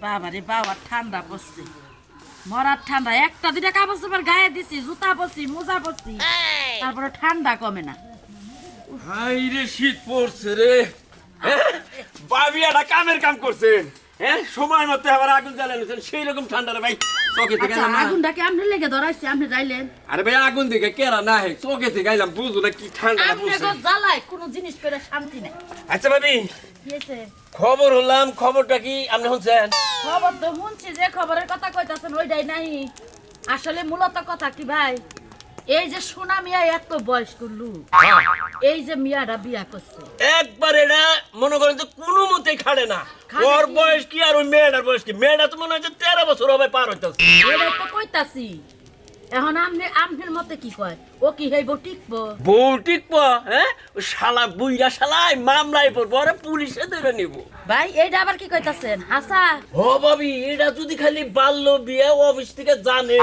বাবারে বাবা ঠান্ডা পড়ছে মরার ঠান্ডা একটা দুটা কাপড় চোপড় গায়ে দিছি জুতা পরছি মোজা পরছি তারপরে ঠান্ডা কমে না হাই রে শীত পড়ছে রে ভাবি একটা কামের কাম করছেন হ্যাঁ সময় মতো আবার আগুন জ্বালালেন সেই রকম ঠান্ডা রে ভাই চোখে থেকে আচ্ছা আগুনটাকে আপনি লেগে ধরাইছি আপনি যাইলেন আরে ভাই আগুন দিকে কেরা না হে চোখে থেকে আইলাম বুঝু না কি ঠান্ডা আপনি গো জ্বালায় কোনো জিনিস করে শান্তি নাই আচ্ছা ভাবি কি হয়েছে খবর হলাম খবরটা কি আপনি শুনছেন খবর তো শুনছি যে খবরের কথা কইতাছেন ওইটাই নাই আসলে মূলত কথা কি ভাই এই যে সোনা মিয়া এত বয়স করলু এই যে মিয়াটা বিয়া করছে একবার এটা মনে করেন যে কোনো মতেই খাড়ে না খাড়ে ওর কি? বয়স কি আর ওই মেয়েটার বয়স কি মেয়েটা তো মনে হচ্ছে 13 বছর হবে পার হইতেছে এটাই তো কইতাছি এখন আমনের মতে কি কয় ও কি হইব টিকবো বউ টিকবো হ্যাঁ ওই শালা বুইরা শালাই মামলায় পড়বো আরে পুলিশে ধরে নিব ভাই এইটা আবার কি কইতাছেন হাসা ও ভাবি এটা যদি খালি বাল্য বিয়ে অফিস থেকে জানে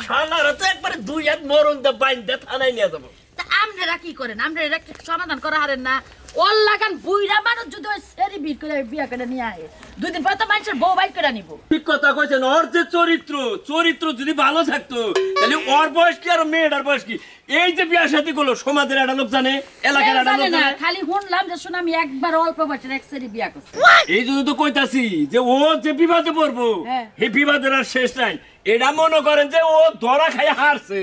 শালারা তো একবারে দুই হাত মরণ দা বাইন্দা থানায় নিয়ে যাবো তা আপনারা কি করেন আপনারা এটা একটা সমাধান করা হারেন না ওর লাগান বুইরা মানুষ যদি ওই সেরি বিট করে বিয়া করে নিয়ে আয় দুই দিন পর তো মানুষের বউ বাইক করে নিব ঠিক কথা কইছেন ওর যে চরিত্র যদি ভালো থাকতো তাহলে ওর বয়স কি আর মেয়েটার বয়স কি এই যে বিয়া শাদী করলো সমাজের একটা লোক জানে এলাকার একটা লোক না জানে খালি শুনলাম যে শুনে আমি একবার অল্প বয়সের এক সেরি বিয়া করছি এই জন্য তো কইতাছি যে ও যে বিবাদে পড়বো হ্যাঁ। এই বিবাদের আর শেষ নাই এটা মনে করেন যে ও ধরা খাই হারছে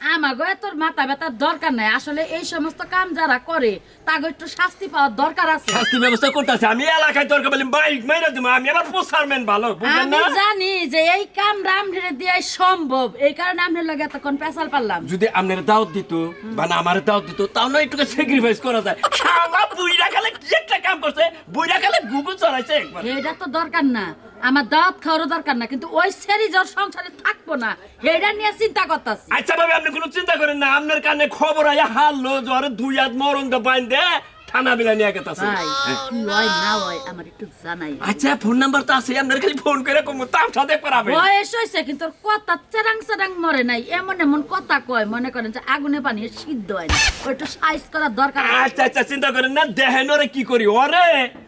আমাগো তোর মাথা ব্যথার দরকার নাই আসলে এই সমস্ত কাম যারা করে তাকে একটু শাস্তি পাওয়ার দরকার আছে শাস্তি ব্যবস্থা করতেছে আমি এলাকায় দরকার বলি বাইক মাইরা দিব আমি আবার প্রচারম্যান ভালো বুঝলেন আমি না জানি যে এই কাম রামধীরে দিয়ে সম্ভব এই কারণে আপনার লগে এতক্ষণ পেশাল পারলাম যদি আপনার দাওয়াত দিত বা না আমার দাওয়াত দিত তাও না একটু স্যাক্রিফাইস করা যায় শালা বুইরা খালে কি একটা কাম করছে বুইরা খালে গুগল চড়াইছে একবার এটা তো দরকার না আমার দাওয়াত খাওয়ারও দরকার না কিন্তু ওই সেরি জ্বর সংসারে থাকবো না এটা নিয়ে চিন্তা করতেছি আচ্ছা ভাবে আপনি কোনো চিন্তা করেন না আপনার কানে খবর আয়া হারলো জ্বরে দুই হাত মরণ দা বাইন দে থানা বিলা নিয়ে গেতাছে ভাই কি হয় না হয় আমার একটু জানাই আচ্ছা ফোন নাম্বার তো আছে আপনার খালি ফোন করে কম তার সাথে করাবে বয়স হয়েছে কিন্তু ওর কথা চারাং চারাং মরে নাই এমন এমন কথা কয় মনে করেন যে আগুনে পানি সিদ্ধ হয় না ওর একটু সাইজ করার দরকার আছে। আচ্ছা আচ্ছা চিন্তা করেন না দেখেন ওরে কি করি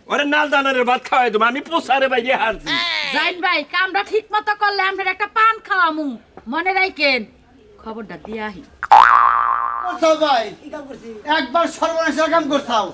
ওরে নাল দানারের ভাত খাওয়াই দেবো আমি পোষারে বাইরে হারছি জাইন ভাই কামটা ঠিক মতো করলে আমরা একটা পান খাওয়ামু মনে রাখেন খবরটা দিয়ে আহি করছাও ভাই একবার সর্বনাশের কাম করছাও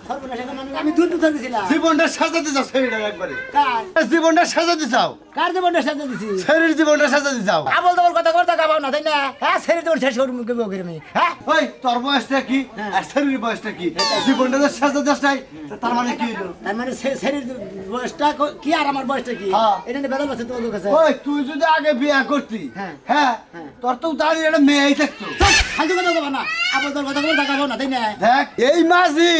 আমি দুধ দুধ দিছিলাম জীবনটা সাজাতে চাও শরীরটা একবারে কার জীবনটা সাজাতে চাও কার জীবনটা সাজা দিছি শরীর জীবনটা সাজাতে চাও আবল তোমার কথা করতে গাবাও না তাই না হ্যাঁ ছেড়ে দেবো শেষ করবো কেউ আমি হ্যাঁ ওই তোর বয়সটা কি আর শরীরের বয়সটা কি জীবনটা যে সাজাতে চাই তার মানে কি হলো তার মানে শরীর বয়সটা কি আর আমার বয়সটা কি হ্যাঁ। এটা নিয়ে বেদল আছে তোমাদের কাছে ওই তুই যদি আগে বিয়ে করতি হ্যাঁ। হ্যাঁ তোর তো তার একটা মেয়েই থাকতো ফালতু কথা বলবা না আবল তোর কথা করতে গাবাও না তাই না দেখ এই মাঝি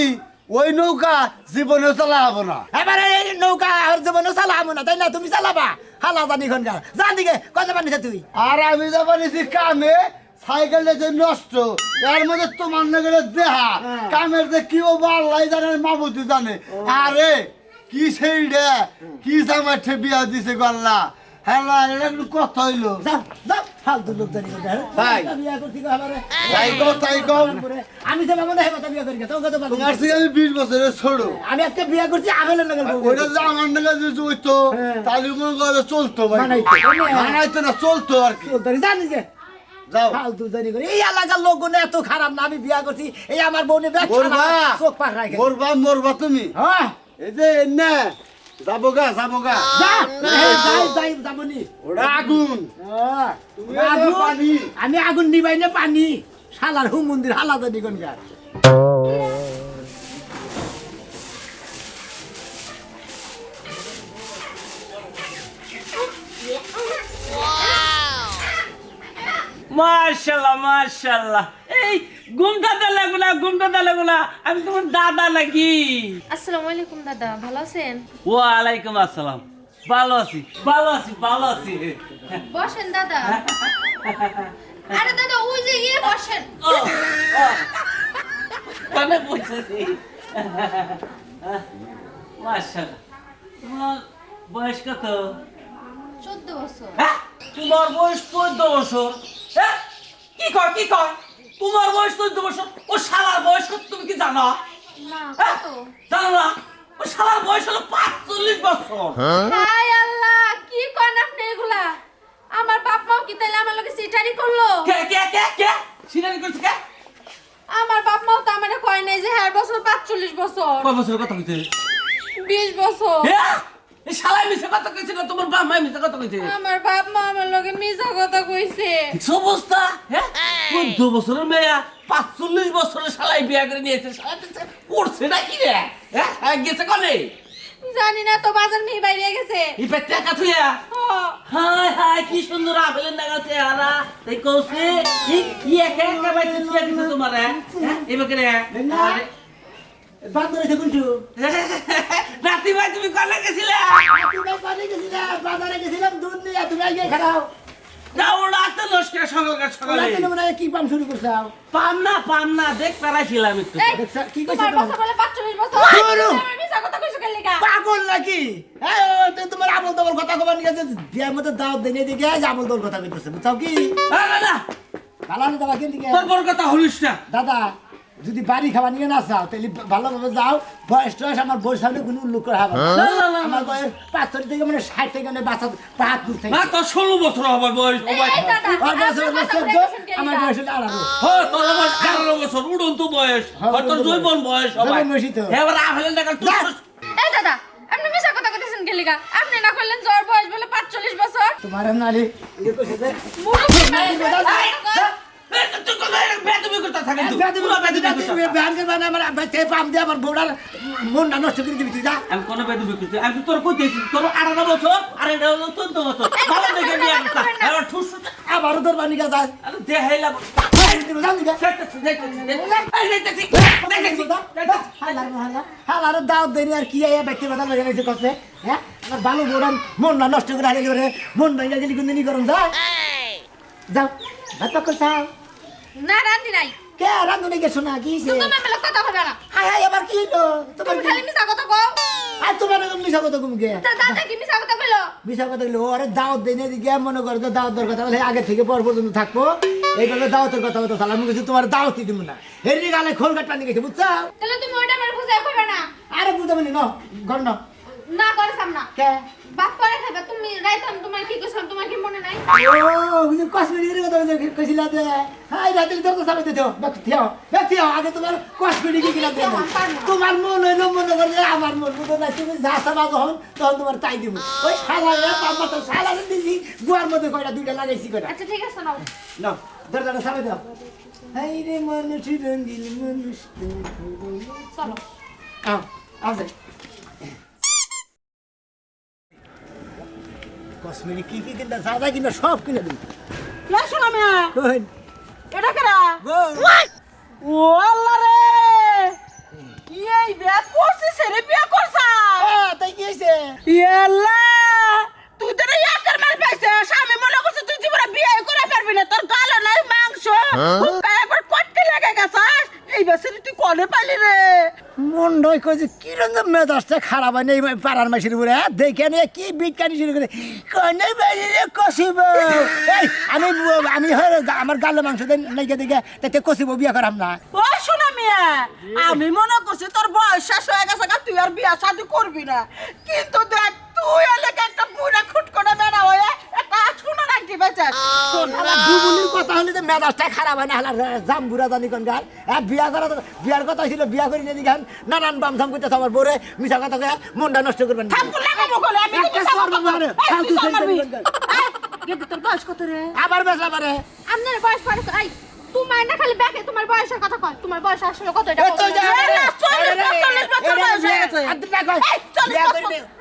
ওই নৌকা জীবনে চালাবো না এবারে এই নৌকা আর জীবনে চালাবো না তাই না তুমি চালাবা হালা জানি খনকার জান দিকে কথা বানিস তুই আর আমি যখন কামে সাইকেলটা যে নষ্ট এর মধ্যে তোমার নগরে দেহা কামের যে কি ও আল্লাহ জানে মাবুদি জানে আরে কি সেই রে কি জামাঠে বিয়া দিছে গল্লা হ্যালা এটা একটু কথা হইলো যাও যাও ফালতু লোক জানি ভাই। বিয়া করতে হবে তাই কম আমি তো বাবা না কথা বিয়া করি তো কথা বলি তোমার থেকে আমি 20 বছরের ছোড়ো আমি একটা বিয়া করছি আমেলের নাগাল ওইটা যে আমার নাকি যদি হইতো তাহলে মনে করে চলতো ভাই মানাইতো। মানাইতো না চলতো আর কি জানিস কে যাও ফালতু জানি করে এই এলাকার লোকগুলো এত খারাপ না আমি বিয়া করছি এই আমার বোনে ব্যাগ মরবা চোখ পাক রাখে মরবা তুমি হ্যাঁ এই যে না যাবো গা যা যাই যাই যাবনি ওটা আগুন হ্যাঁ, তুমি আগুন, এনে পানি। আমি আগুন নিবাই না পানি শালার হুম মন্দির হালা জানি কোনকার মাশাআল্লাহ মাশাআল্লাহ এই ঘুমটা দেলাগুলা আমি তোমার দাদা নাকি আসসালামু আলাইকুম দাদা ভালো আছেন ওয়ালাইকুম আসসালাম ভালো আছি বসেন দাদা আরে দাদা ওই যে বসেন কানে বসেছি মাশাআল্লাহ তোমার বয়স কত 14 বছর হ্যাঁ তোমার বয়স 14 বছর হ্যাঁ কি কয় তোমার বয়স 14 বছর ও শালার বয়স কত তুমি কি জানো না হ্যাঁ? কত জানো না ও শালার বয়স হলো 45 বছর হায় আল্লাহ কি বছর। কয় বছরের কথা কইছে 20 বছর। এই শালাই মিছে কথা কইছে না তোমার বাপ মা মিছে কথা কইছে আমার বাপ মা আমার লগে মিছা কথা কইছে। কি অবস্থা হ্যাঁ 14 বছরের মেয়া 45 বছরের শালাই বিয়া করে নিয়েছে শালা পড়ছে নাকি রে হ্যাঁ গেছে কোনে জানি না তো বাজার নিয়ে বাইরে গেছে। এই পেটটা কাথুয়া হায় হায় কি সুন্দর আপেলের নাগা চেহারা তাই কইছে কি একা একা বাইতে তুই কিছু তোমার হ্যাঁ এবারে রে বান্দরে গুলটু রাতি ভাই তুমি কলে গেছিলা তুমি বাড়ি গেছিলাম বাজারে গেছিলাম দুধ নিয়ে তুমি আগে খাও যাও রাতে নষ্ট সকালে রাতে মনে হয় কি পাম শুরু করছাও পাম না দেখ পেরাইছিলাম একটু এই, দেখছ কি কইছ তোমার তোমার বছর বলে 45 বছর। ধরো। আমার মিছা কথা কইছো কেন লিগা? পাগল নাকি তোমার আমল তোমার কথা কবার নিয়ে যে বিয়ার মধ্যে দাওয়াত দিয়ে দিকে আমল তোর কথা কইতেছে বুঝছাও কি না ভালো না দাদা কিন্তু তোর বড় কথা হলিস না দাদা যদি বাড়ি খাবার নিয়ে না চাও তাহলে ভালোভাবে যাও বয়স টয়স আমার বয়স সামনে কোনো উল্লেখ করা হবে না। না, না, না, আমার বয়স 45 থেকে মানে 60 থেকে মানে 75 থেকে না তোর 16 বছর হবে বয়স এই, এই দাদা, আর বয়স হলো আপনার কথা 14, বলে গেছেন কেন আমার লিগা? বয়স হলো 18 হ্যাঁ তোর আমার 18 বছর উড়ন্ত বয়স হ্যাঁ, আর তোর উড়ন্ত জৈবন বয়স হবে জৈবন বয়সই তো। এবার আপেলের নাগাল তুই যা। এই দাদা, আপনি মিছা কথা কইতেছেন কেন লিগা? আপনি না কইলেন জ্বর বয়স বলে 45 বছর। তোমার নালি ইয়ে কইছে যে মুরব্বি নাই, এই, এই, এই তুই কল বেদবি করতে থাকেন তুই বেয়াদবি পুরো বেদবি করতে বেয়াদবি মানে আমার বাইতে পাম দিয়ে আমার বউড়ার মনটা নষ্ট করে দিবি তুই যা আমি কোন বেদবি করতে আমি তোর কইতেছি তোর 18 বছর আর এটা হলো 14 বছর ভালো দেখে বিয়ে করতে এবার ঠুস আবার তোর বানি গা যায় আরে দেখাইলাম জান দিকে হালার দাও দেনি আর কি আয়া ব্যক্তি কথা লাগে নিছে কষ্ট হ্যাঁ আমার ভালো বউড়ার মনটা নষ্ট করে হারিয়ে করে মন ভাঙা গেলি কোন দিনই করুন যা যাও ভাত করছাও না রান্দি নাই। কে রান্ধুনি গেছো না কি তুমি আমার লগে কথা বলবা না। হাই হাই আবার কি হলো তোমার তুমি খালি মিছা কথা কও। আর তোমার এরকম মিশা কথা ঘুমকে তা দাদা কি মিছা কথা কইলো? মিশা কথা হলো ওরে দাওয়াত দেনে দিকে মনে করো যে দাওয়াতের কথা বলে আগে থেকে পর পর্যন্ত থাকবো এইভাবে দাওয়াতের কথা বলতে সালাম কিছু তোমার দাওয়াতই দিব না হেরি গালে খোলঘাট পানি গেছে বুঝছো তাহলে তুমি ওইটা আমার বুঝাই কইবা না। আরে বুঝতে পারি ন গণ্য না করেছাম না। কে বাপ করে খাইবা তুমি রাইতাম তোমার কি কইছাম তোমার কি মনে নাই? ও তুমি কসমেটিকের কথা কইছিলা যে হাই রাতে তোর তো সামনে দিও ব্যক্তিও আগে তোমার কসমেটিক কিনা দেব তোমার মন হইলো মনে করে আমার মন বুঝো না তুমি যা চাবা যখন তখন তোমার তাই দিব ওই শালা পাম্পা তো শালা দিছি গুয়ার মধ্যে কয়টা দুইটা লাগাইছি কয়টা আচ্ছা ঠিক আছে নাও। না দরজাটা সামনে দাও হাই রে মানুষ রঙ্গিল মানুষ চলো। আও আও কসমেটিক কি কিনা সাদা কিনা সব কিনে দিন শোনা মিয়া কই এটা কেরা গো ও আল্লাহ রে এই বিয়া করছিস রে বিয়া করছা তাই কি হইছে ইয়াল্লা তুই তো রে ইয়াকার মার পাইছে স্বামী মনে করছে তুই জীবনে বিয়ে করে পারবি না তোর গালো নাই মাংস হুকায় একবার কটকে লাগা গেছাস এই বছর তুই কোনে পালি রে মন্ডই কইছে কি রকম মেজাজটা খারাপ হয় না এই পাড়ার মাসির উপরে দেখে নিয়ে কি বিটকানি শুরু করে কনে বাইরে কষিব এই আমি আমার গালে মাংস দেন নাইকে দেখে তাতে কষিব বিয়া করাম না ও শোনা মিয়া আমি মনে করছি তোর বয়স শেষ হয়ে গেছে গা, তুই আর বিয়া শাদী করবি না কিন্তু দেখ তুই এলাকা একটা বুড়া খুটকোনা বেড়া হয়ে একটা শুনো রাখি বেচার শোন আমার দুবুলির কথা হলে যে মেজাজটা খারাপ হয় না হালার জাম বুড়া জানি কোন গান বিয়ার কথা ছিল বিয়া করি নিয়ে গান নানান বাম থাম করতে আমার বউরে মিশা কথা কয়ে মনটা নষ্ট করবেন না থাপ্পড় লাগাবো বলে আমি একটা সর বাবা রে, ফালতু ছেলে কোন গান। কিন্তু তোর বয়স কত রে আবার বেসলা পারে আপনার বয়স পড়ে আই তোমার না খালি ব্যাকে তোমার বয়সের কথা কয় তোমার বয়স আসলে কত এটা এই তো যা, এই, 40 বছর বয়স হয়ে গেছে।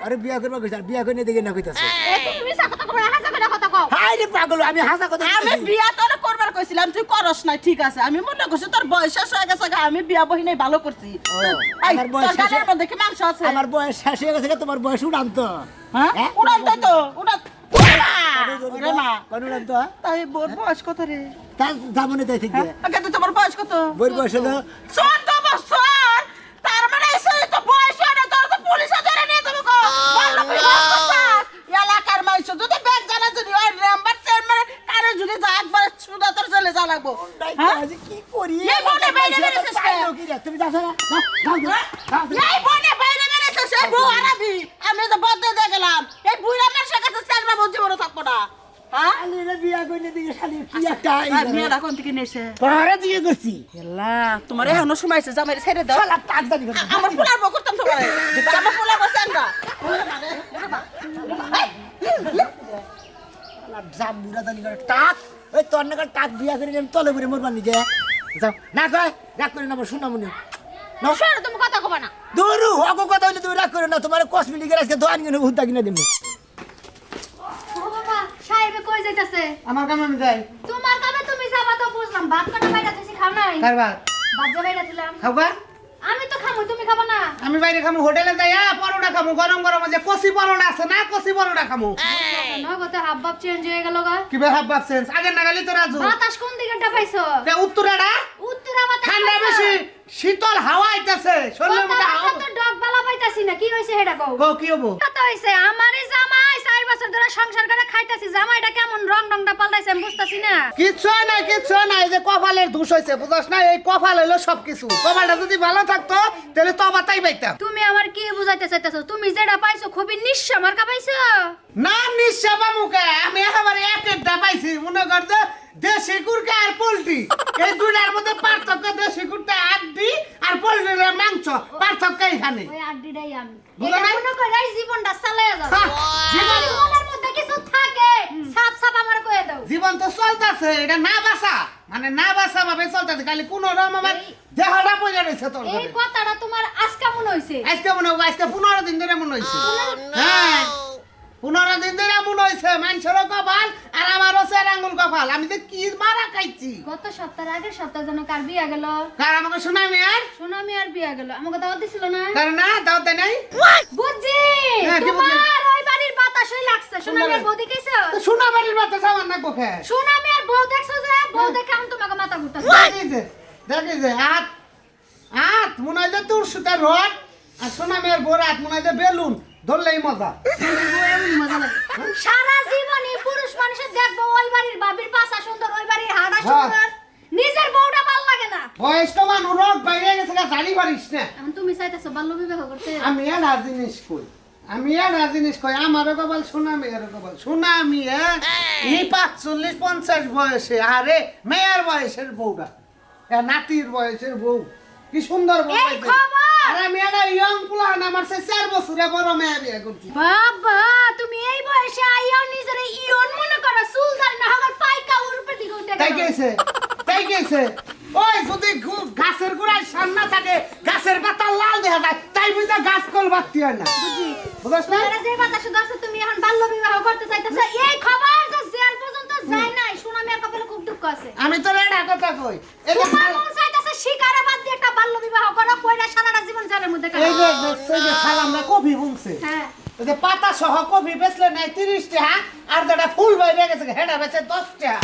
আরে বিয়া করবা কইছ আর বিয়া করে দিকে না কইতাছে এ তুমি মিছা কথা কবে হাসা করে কথা কও হাই রে পাগল আমি হাসা কথা আমি কইতাছি। বিয়া তোর করবার কইছিলাম তুই করস নাই ঠিক আছে আমি মনে করছি তোর বয়স শেষ হয়ে গেছে গা, আমি বিয়া বহি নাই ভালো করছি এই, আমার বয়স তোর শেষ গালের মধ্যে কি মাংস আছে আমার বয়স শেষ হয়ে গেছে তোমার বয়স উড়ান তো হ্যাঁ হ্যাঁ? উড়ান তাই তো উড়ান ওরে মা কোন উড়ান তো তাই বোর বয়স কত রে তার জামনে তাই ঠিক আগে তো তোমার বয়স কত বইর বয়স হলো 14 বছর তার মানে এই তো বয়স হয় না তোর তো পুলিশে ধরে নিয়ে যাবে গো ভালো করে এলাকার মানুষ যদি ব্যাগ জানা যদি ওই নাম্বার চেয়ারম্যান কারে যদি যা একবার সুদা তোর চলে যা লাগবো হ্যাঁ আজ কি করি এই বনে বাইরে বেরিয়েছিস কে? তুমি যাছ না যাও এই বনে বাইরে বেরিয়েছিস এই বউ আরাবি আমি তো বদ্ধ দিয়ে গেলাম এই বুড়া মানুষের কাছে চেয়ারম্যান জীবনে থাকবো না হ্যাঁ শালি রে বিয়া কইলে দিকে শালি কি একটা আর মেয়েরা কোন থেকে নেছে পরে দিয়ে করছি এলা তোমার এখনো সময় আছে জামাই ছেড়ে দাও শালা টাক জানি করে আমার পোলার বউ করতাম তোমার আমার পোলা বসেন না শালা জামুরা জানি করে টাক ওই তোর নাকি টাক বিয়া করে আমি তলে পড়ে মরবার নিকে যাও না কয় রাগ করে না শুনা মনে শোনো তুমি কথা কবা না দূরু হগো কথা হইলে তুমি রাগ করে না তোমার কসমেটিকের আজকে দোকান কিনে হুদ্দা কিনে দেবো ও বাবা সাহেবে কই যাইতাছে আমার কাম আমি যাই তোমার কামে তুমি যাবা তো বুঝলাম ভাত কাটা বাইরে তুই খাও নাই কারবার ভাত যা বাইরে দিলাম খাবা আমি তো খামু তুমি খাবা না আমি বাইরে খামু হোটেলে যাই পরোটা খামু গরম গরম যে কষি পরোটা আছে না কষি পরোটা খামু নগতে হাব ভাব চেঞ্জ হয়ে গেল গা কি ভাব ভাব সেন্স আগে নাগালি তো রাজু বাতাস কোন দিকে পাইছো তে উত্তরাটা উত্তরা বাতাস ঠান্ডা বেশি শীতল হাওয়া আইতাছে শরীরের মধ্যে হাওয়া তো ডগ বালা পাইতাছি না কি হইছে হেডা কও গো কি হবো কত হইছে আমারই জামাই 4 বছর ধরে সংসার করে খাইতাছি জামাইটা কেমন রংটা পাল্টাইছে আমি বুঝতাছি না কিচ্ছু না এই যে কপালের দোষ হইছে বুঝছ না এই কপাল হলো সবকিছু কপালটা যদি ভালো থাকতো তাহলে তো বাতাই পাইতাম তুমি আমার কি বুঝাইতে চাইতাছো তুমি যেটা পাইছো খুবই নিঃস্ব মার্কা পাইছো না নিশ্চয় মুখে আমি একেবারে একটা পাইছি মনে কর যে দেশি কুরকা আর পোল্ট্রি এই দুটার মধ্যে পার্থক্য দেশি কুরটা আড্ডি আর পোল্ট্রির মাংস পার্থক্য এখানে ওই আড্ডিটাই আমি বুঝো এটা নাই? মনে কইরাই জীবনটা চালায়া যাও হ্যাঁ, জীবন- জীবনের মধ্যে কিছু থাকে সাপ সাপ আমার কইয়া দাও জীবন তো চলতেছে এটা না বাসা মানে না বাসা ভাবে চলতেছে খালি কোন রকম আমার দেহটা পড়ে রয়েছে তোর এই ঘরে। কথাটা তোমার আজকে মনে হইছে আজকে মনে হবে আজকে 15 দিন ধরে মনে হয়েছে হ্যাঁ 15 দিন ধরে মনে হয়েছে মানুষেরও কপাল আর আমারও চার আঙ্গুল কপাল আমি তো কি মারা খাইছি গত সপ্তাহের আগের সপ্তাহ যেন কার বিয়া গেল কার আমাকে শোনামি আর সোনামি আর বিয়া গেল আমাকে দাওয়াত দিছিল না কার না দাও তাই নাই বুঝছি হ্যাঁ, কি বুঝলি? তোমার ওই বাড়ির বাতাসই লাগছে সোনামি আর বউ দেখেছো তো শোনা বাড়ির বাচ্চা সামান না কোখে সোনামি আর বউ দেখছো যে বউ দেখে আমি তোমাকে মাথা ঘুরতাছি দেখি যে হাত মনে হয় যে তোর সুতার রড আর সোনামের বোরাত মনে হয় যে বেলুন ধরলেই মজা মজা লাগে সারা জীবনই পুরুষ মানুষের দেখবো ওই বাড়ির বাবির পাশা সুন্দর ওই বাড়ির হাড়া হ্যাঁ। সুন্দর নিজের বউটা ভালো লাগে না বয়সটা মানুষ রোগ বাইরে গেছে জানি পারিস না এখন তুমি চাইতেছো বাল্য বিবাহ করতে আমি আর জিনিস কই আমারও কপাল সোনামি এর কপাল সোনামি এই 45-50 বয়সে আরে মেয়ের বয়সের বউটা নাতির বয়সের বউ কি সুন্দর বউ এই পাইছে। খবর! আর আমি একটা ইয়ং পুলান আমার সে 4 বছরে বড় মেয়ে বিয়ে করছি বাবা তুমি এই বয়সে আইয়াও নিজের ইয়ন মনে করো চুল ধারি না হগর পাইকা উপরে দিকে উঠে তাই গেল গেছে ওই যদি গাছের গোড়ায় সামনে থাকে গাছের পাতা লাল দেখা যায় তাই বুঝা গাছ কল বাড়তি হয় না বুঝছ না এরা যে বাতাসে দর্শক তুমি এখন বাল্য বিবাহ করতে চাইতেছো এই খবর যে জেল পর্যন্ত যায় নাই সোনামি আর কপালে খুব দুঃখ আছে আমি তো রেডা কথা কই এই যে তোমার মন চাইতেছে শিকারে বাদ দিয়ে একটা বাল্য বিবাহ করো কইরা সারাটা জীবন জেলের মধ্যে এই কাটাও যে সালামরা কফি বুনছে হ্যাঁ ওই যে পাতা সহ কফি বেচলে নাই 30 টাকা আর যেটা ফুল বাইরে গেছে হেডা বেচে 10 টাকা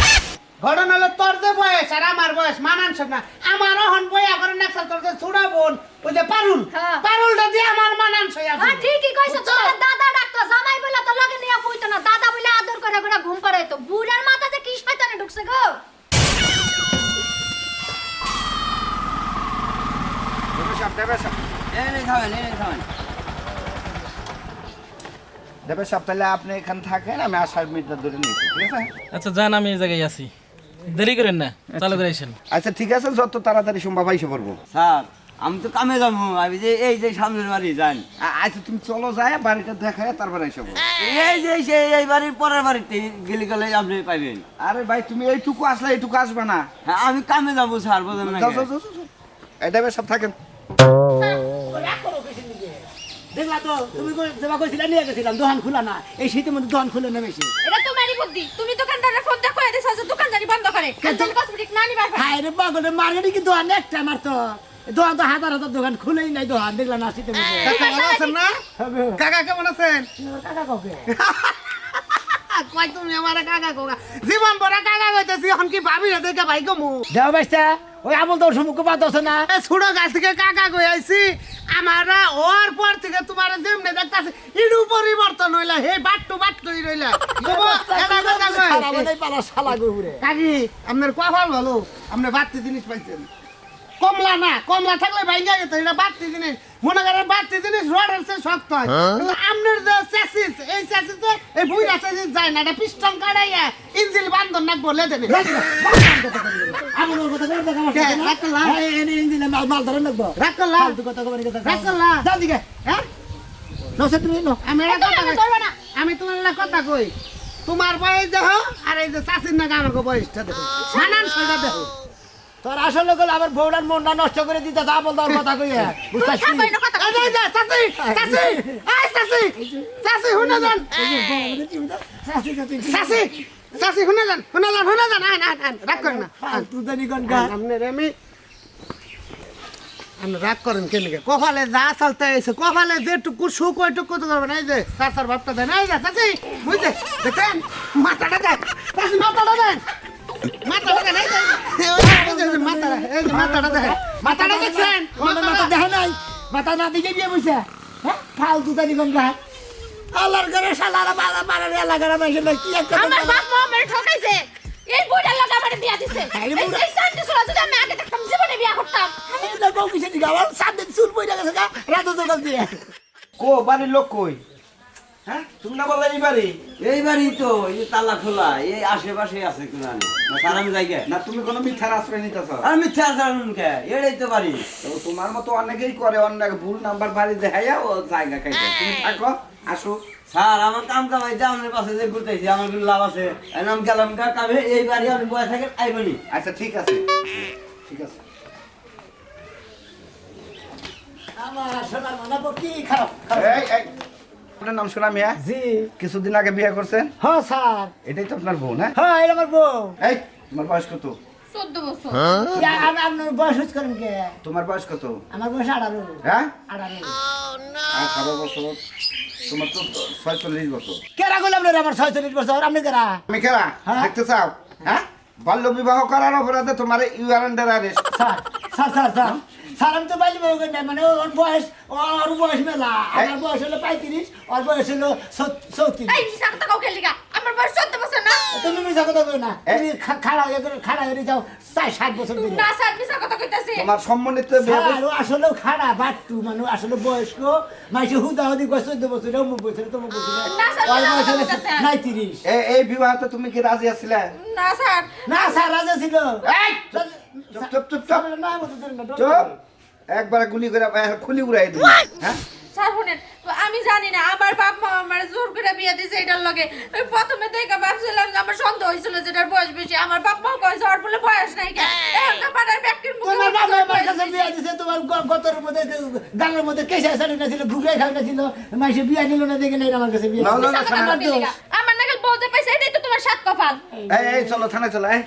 ঘটনা হলো তোর যে বয়স আর আমার বয়স মানানস না আমারও হন বইয়া করে নাকসাল তোর যে ছুড়া বোন ওই যে পারুল হ্যাঁ। পারুলটা দিয়ে আমার মানানস হ্যাঁ ঠিকই কইছো তোমার দাদা ডাক্তার জামাই বলে তো লগে নিয়া কইতো না দাদা বলে আদর করে করে ঘুম পাড়াইতো বুড়ার মাথা যে কি শয়তানে ঢুকছে গো দেবে সপ্তাহে আপনি এখানে থাকেন আমি আসার মিটার ধরে নিয়েছি ঠিক আছে আচ্ছা যান আমি এই জায়গায় আছি দেরি করেন না চালু করে আসেন আচ্ছা ঠিক আছে যত তাড়াতাড়ি সম্ভব আইসে পড়বো স্যার আমি তো কামে যাবো আমি যে এই যে সামনের বাড়ি যান আচ্ছা তুমি চলো যায় বাড়িটা দেখায় তারপর আইসে পড়বো এই যে এই বাড়ির পরের বাড়িতে গেলে গেলে আপনি পাইবেন আরে ভাই তুমি এইটুকু আসলে এইটুকু আসবে না হ্যাঁ আমি কামে যাবো স্যার বোঝেন না যাও যাও যাও যাও। এই দেবে সব থাকেন দেখলা তো তুমি জমা কইছিলা নিয়ে গেছিলাম দোকান খোলা না এই শীতের মধ্যে দোকান খুলে নেমেছি এটা তোমারই বুদ্ধি তুমি দোকানদারের ফোন দিয়ে কইয়া দিছো যে দোকানদারি বন্ধ করে কাঞ্চন কসমেটিক না নিবার পারে হায় রে পাগলের মার্কেটে কি দোকান একটা আমার তো দোকান তো হাজার হাজার দোকান খুলেই নাই দোকান দেখলাম না শীতের মধ্যে কাকা ভালো আছেন না কাকা কেমন আছেন কাকা কাকে কই তুমি আমার কাকা কোকা জীবন বড় কাকা কইতেছি এখন কি ভাবি না দেখে ভাই কমু দেওয়া বাইস্তা ওই আমল তোর সম্মুখ বাদ আছে না ছোট গাছ থেকে কাকা কই আইছি আমারা ওর পর থেকে তোমার যেমনে দেখতাছি ইডু পরিবর্তন হইলা হে বাট্টুই রইলা বাবা এটা কথা কই সারা বলে পালা শালা গহুরে কাকি আপনার কপাল ভালো আপনি বাড়তি জিনিস পাইছেন কমলা না কমলা থাকলে ভাইঙ্গা যেত এটা বাড়তি জিনিস মনে করেন বাড়তি জিনিস রডের চেয়ে শক্ত হয় কিন্তু আপনার যে চ্যাসিস এই চ্যাসিসে এই বুইরা চ্যাসিস যায় না এটা পিস্টন কাটাইয়া ইঞ্জিন বান্ধন না বলে দেবে আমি ওর কথা কই দেখা কে, রাখলা? এই ইঞ্জিনে মাল ধরে নেব রাখলা ফালতু কথা কই কথা রাখলা যাও দিকে হ্যাঁ নসে তুমি নো আমি একটা কথা তুমি কই ধরবে না। আমি তোমার একটা কথা কই তোমার বয়স দেখো আর এই যে চাষির নাকি আমাকে বয়সটা দেখো মানান সেটা দেখো তোর আসলে গেল আবার বউটার মনটা নষ্ট করে দিতে যা বল তোর কথা কই বুঝতাছ থাকো না কথা এই যে, চাচি চাচি এই চাচি চাচি শুনে যান চাচি চাচি শুনে যান আন রাগ করেন না তুই জানি কোন গা আপনার আমি রাগ করেন কেন কপালে যা চলতে এসে কপালে যেটুকু সুখ ওইটুকু তো করবেন এই যে চাচার ভাবটা দেন এই যে চাচি বুঝতে দেখেন মাথাটা দেন চাচি মাথাটা দেন মাথাটা দেন এই যে মাথাটা এই যে মাথাটা দেখেন মাথাটা দেখছেন মাথা দেখে নাই মাথা না দিকে দিয়ে বইছে হ্যাঁ ফালতু জানি কোন গা আল্লাহর ঘরে শালারা মারা মারা এলাকা ঘরে মাইছে না কি একটা আমার বাপ মা আমারে ঠকাইছে এই বুইড়ার লগে আমারে বিয়া দিছে এই বুইড়া- এই শান্তি ছোড়া যদি আমি আগে দেখতাম জীবনে বিয়া করতাম এই না বউ কিসে দিগা আমার সামনে চুল বইরা গেছে গা রাত জগাল দিয়ে কো বাড়ির লোক কই হ্যাঁ তুমি না বললে এই বাড়ি এই বাড়ি তো এই যে তালা খোলা এই আশেপাশে আছে কোন না সারাম জায়গা না তুমি কোনো মিথ্যার আশ্রয় নিতেছ আর মিথ্যা জানুন কে এটাই তো বাড়ি তো তোমার মতো অনেকেই করে অনেক ভুল নাম্বার বাড়ি দেখাইয়া ও জায়গা খাইতে তুমি থাকো আসো স্যার আমার কাম কামাইতে আমার পাশে যে ঘুরতেছি আমার কিন্তু লাভ আছে নাম গেলাম কামে এই বাড়ি আমি বয়ে থাকে আইবনি আচ্ছা ঠিক আছে ঠিক আছে আমার সোনার মনে কি খারাপ এই এই আপনার নাম শোনা মিয়া জি কিছুদিন আগে বিয়ে করছেন হ্যাঁ স্যার এটাই তো আপনার বোন হ্যাঁ হ্যাঁ এটা আমার বউ এই তোমার বয়স কত 14 বছর আমি আপনার বয়স হচ্ছে করেন কে তোমার বয়স কত আমার বয়স 18 হ্যাঁ 18 18 বছর তোমার তো 46 বছর কেরা করলাম রে আমার 46 বছর আপনি কেরা আমি কেরা হ্যাঁ? দেখতে চাও হ্যাঁ বাল্য বিবাহ করার অপরাধে তোমার you are under arrest sir sir sir sir sir আমি তো বাইলে বউ কেন মানে ওর বয়স ওর বয়স মেলা আমার বয়স হলো 35 ওর বয়স হলো 34 এই সাকতা কাউ খেলি গা আমার বয়স 14 বছর না তুমি মিছা কথা কই না তুমি খাড়া হয়ে যাও 60 বছর তুমি ধরে না স্যার মিছা কথা কইতাছে তোমার সম্মানিত বিয়ে স্যার ও আসলে খাড়া বাট্টু মানে আসলে বয়স্ক মাইসে হুদাহুদি 14 বছর অমুক বছর তমুক বছর না, স্যার, ওর মিছা বয়স কথা হলো কইতাছে। 39 এই বিবাহতে তুমি কি রাজি আছিলে না স্যার না স্যার রাজা ছিল এই চুপ চুপ চুপ চুপ না মতো দিন না চুপ একবার গুলি করে খুলি উড়াই দিবি হ্যাঁ স্যার শুনেন আমি জানি না আমার বাপ মা আমার জোর করে বিয়ে দিয়েছে এটার লগে ওই প্রথমে দেখে ভাবছিলাম যে আমার সন্দেহ হয়েছিল যেটার বয়স বেশি আমার বাপ মা কয়েছে ওর বলে বয়স নাই কেন এখন তো পাড়ার ব্যক্তির মুখে তোমার বলছে বাবা ওর আমার বয়স কাছে বেশি। বিয়ে দিছে তোমার গতর মধ্যে গালের মধ্যে কেশা সারি না ছিল ঘুগড়াই খাই না ছিল মাইসে বিয়ে নিল না দেখে নাই আমার কাছে বিয়ে না, না, মিছা কথা আমার বলবি দোষ। না। আমার নাগাল বলতে পাইছে এটাই তো তোমার সাত কপাল এই চলো থানায় চলো এই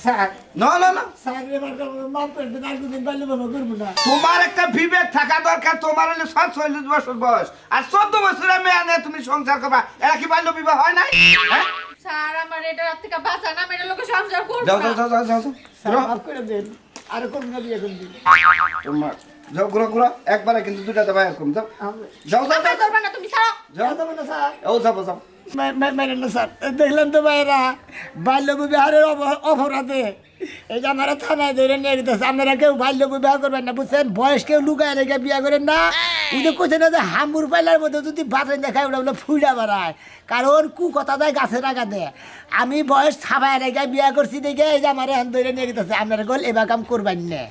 স্যার না না না স্যার এবার মাফ করে দিন আর কোনদিন বাইলে বাবা করবো না তোমার একটা বিবেক থাকা দরকার তোমার হলে 47 বছর বয়স আর 14 বছরের মেয়ে আনে তুমি সংসার করবা এরা কি বাল্য বিবাহ হয় নাই হ্যাঁ স্যার আমার এটা থেকে বাঁচান আমি এটা লোকে সংসার করবো যাও না। যাও যাও যাও স্যার যাও মাফ করে দিন আর করবো না বিয়ে করবি তোমার যাও ঘুরো ঘুরো একবারে কিন্তু দুটাতে বাইর কম যাও যাও যাও আমায় ধরবা না তুমি ছাড়ো যাও না স্যার ও যাবো যাও মেরেন না স্যার দেখলেন তো ভাইরা বাল্য বিবাহের অপরাধে এই যে আমরা থানায় ধরে নিয়ে গেতেছে আপনারা কেউ বাল্য বিবাহ করবেন না বুঝছেন বয়স কেউ লুকায় রেখে বিয়ে করেন না ওই যে কোথায় না যে হামুর পাইলার মধ্যে যদি বাথরুম দেখায় ওটা বলে ফুইডা বাড়ায় কারণ কু কথা দেয় গাছে রাখা দেয় আমি বয়স ছাবায় রেখে বিয়ে করছি দেখে এই যে আমার এখন ধরে নিয়ে গেতেছে আপনারা গোল এবার কাম করবেন না